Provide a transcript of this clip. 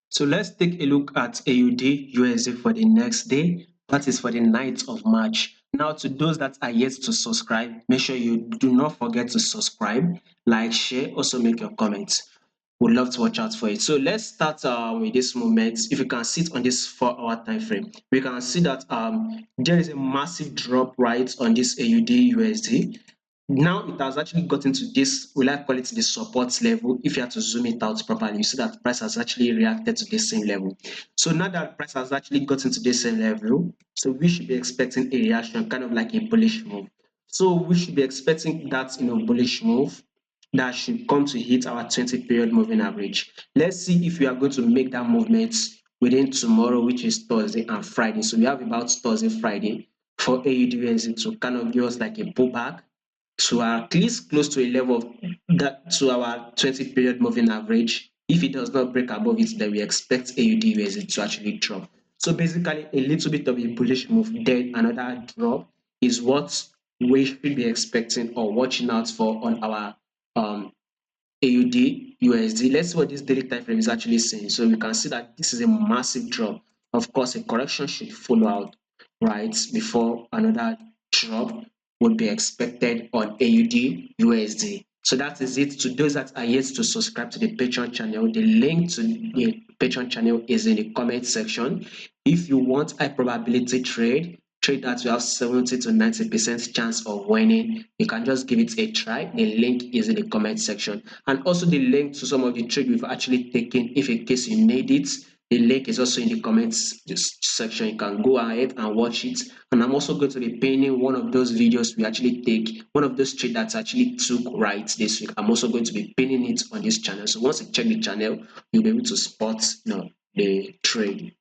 So let's take a look at AUD USD for the next day. That is for the 9th of March. Now, to those that are yet to subscribe, make sure you do not forget to subscribe, like, share, also make your comments. Would love to watch out for it. So let's start with this moment. If you can sit on this 4-hour time frame, we can see that there is a massive drop right on this AUD USD. Now it has actually gotten to this, will I call it the support level? If you have to zoom it out properly, you see that price has actually reacted to this same level. So now that price has actually gotten to this same level, so we should be expecting a reaction, kind of like a bullish move. So we should be expecting that bullish move that should come to hit our 20 period moving average. Let's see if we are going to make that movement within tomorrow, which is Thursday and Friday. So we have about Thursday, Friday for AUD to kind of give us like a pullback to at least close to a level of that to our 20 period moving average. If it does not break above it, then we expect AUD to actually drop. So basically, a little bit of a bullish move, then another drop is what we should be expecting or watching out for on our AUD USD. Let's see what this daily time frame is actually saying. So we can see that this is a massive drop. Of course, a correction should follow out right before another drop would be expected on AUD USD. So that is it. To those that are yet to subscribe to the Patreon channel, the link to the Patreon channel is in the comment section. If you want high probability trade that you have 70 to 90% chance of winning, you can just give it a try. The link is in the comment section, and also the link to some of the trade we've actually taken if in case you need it. The link is also in the comments section. You can go ahead and watch it, and I'm also going to be pinning one of those videos we actually take, one of those trades that actually took right this week. I'm also going to be pinning it on this channel, so once you check the channel, you'll be able to spot the trade.